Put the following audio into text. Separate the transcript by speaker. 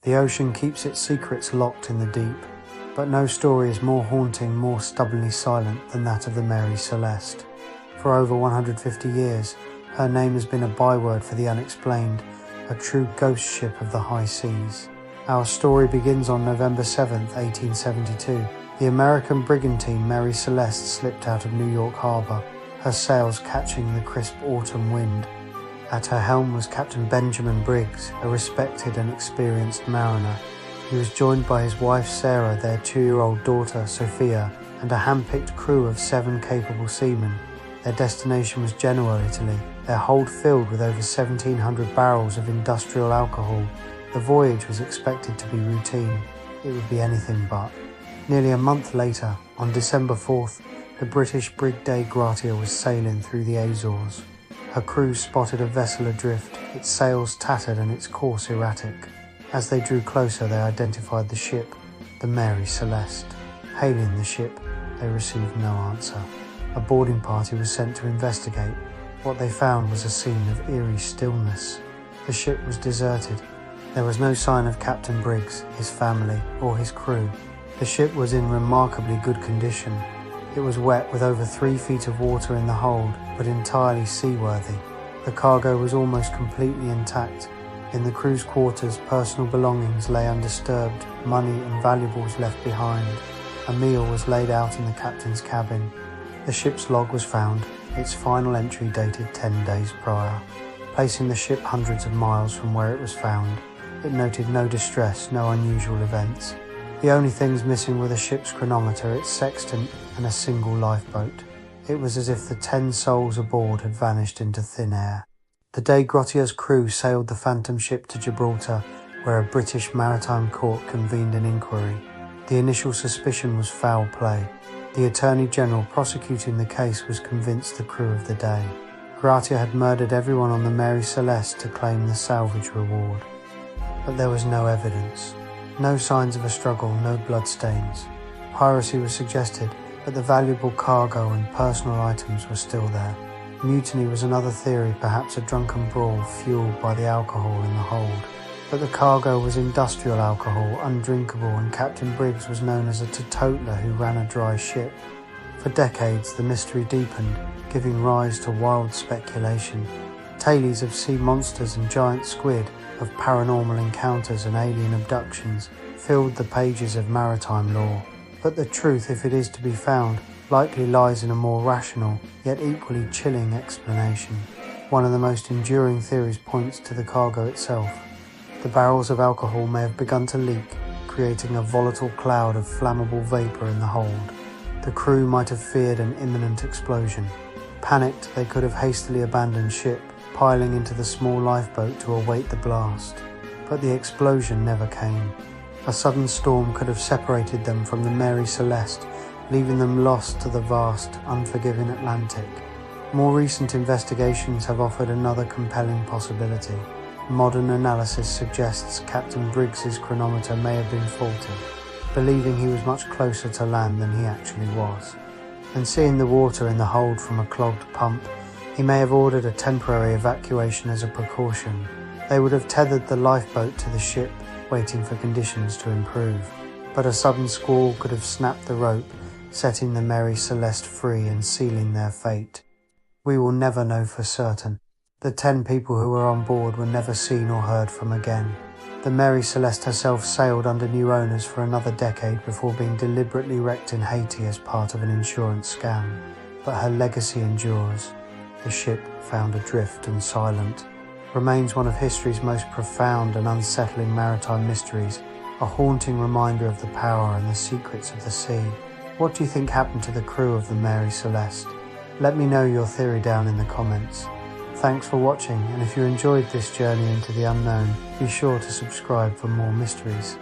Speaker 1: The ocean keeps its secrets locked in the deep, but no story is more haunting, more stubbornly silent than that of the Mary Celeste. For over 150 years, her name has been a byword for the unexplained, a true ghost ship of the high seas. Our story begins on November 7, 1872. The American brigantine Mary Celeste slipped out of New York Harbor, her sails catching the crisp autumn wind. At her helm was Captain Benjamin Briggs, a respected and experienced mariner. He was joined by his wife Sarah, their 2-year-old daughter Sophia, and a hand-picked crew of 7 capable seamen. Their destination was Genoa, Italy, their hold filled with over 1,700 barrels of industrial alcohol. The voyage was expected to be routine. It would be anything but. Nearly a month later, on December 4th, the British brig Dei Gratia was sailing through the Azores. Her crew spotted a vessel adrift, its sails tattered and its course erratic. As they drew closer, they identified the ship, the Mary Celeste. Hailing the ship, they received no answer. A boarding party was sent to investigate. What they found was a scene of eerie stillness. The ship was deserted. There was no sign of Captain Briggs, his family, or his crew. The ship was in remarkably good condition. It was wet with over 3 feet of water in the hold, but entirely seaworthy. The cargo was almost completely intact. In the crew's quarters, personal belongings lay undisturbed, money and valuables left behind. A meal was laid out in the captain's cabin. The ship's log was found, its final entry dated 10 days prior. Placing the ship hundreds of miles from where it was found, it noted no distress, no unusual events. The only things missing were the ship's chronometer, its sextant, and a single lifeboat. It was as if the 10 souls aboard had vanished into thin air. The Dei Gratia's crew sailed the phantom ship to Gibraltar, where a British maritime court convened an inquiry. The initial suspicion was foul play. The Attorney General prosecuting the case was convinced the crew of the Dei Gratia had murdered everyone on the Mary Celeste to claim the salvage reward. But there was no evidence. No signs of a struggle, no bloodstains. Piracy was suggested, but the valuable cargo and personal items were still there. Mutiny was another theory, perhaps a drunken brawl fueled by the alcohol in the hold. But the cargo was industrial alcohol, undrinkable, and Captain Briggs was known as a teetotaler who ran a dry ship. For decades, the mystery deepened, giving rise to wild speculation. Tales of sea monsters and giant squid, of paranormal encounters and alien abductions, filled the pages of maritime lore. But the truth, if it is to be found, likely lies in a more rational, yet equally chilling explanation. One of the most enduring theories points to the cargo itself. The barrels of alcohol may have begun to leak, creating a volatile cloud of flammable vapor in the hold. The crew might have feared an imminent explosion. Panicked, they could have hastily abandoned ship, piling into the small lifeboat to await the blast. But the explosion never came. A sudden storm could have separated them from the Mary Celeste, leaving them lost to the vast, unforgiving Atlantic. More recent investigations have offered another compelling possibility. Modern analysis suggests Captain Briggs's chronometer may have been faulty, believing he was much closer to land than he actually was. And seeing the water in the hold from a clogged pump, he may have ordered a temporary evacuation as a precaution. They would have tethered the lifeboat to the ship, waiting for conditions to improve. But a sudden squall could have snapped the rope, setting the Mary Celeste free and sealing their fate. We will never know for certain. The 10 people who were on board were never seen or heard from again. The Mary Celeste herself sailed under new owners for another decade before being deliberately wrecked in Haiti as part of an insurance scam. But her legacy endures. The ship, found adrift and silent, remains one of history's most profound and unsettling maritime mysteries, a haunting reminder of the power and the secrets of the sea. What do you think happened to the crew of the Mary Celeste? Let me know your theory down in the comments. Thanks for watching, and if you enjoyed this journey into the unknown, be sure to subscribe for more mysteries.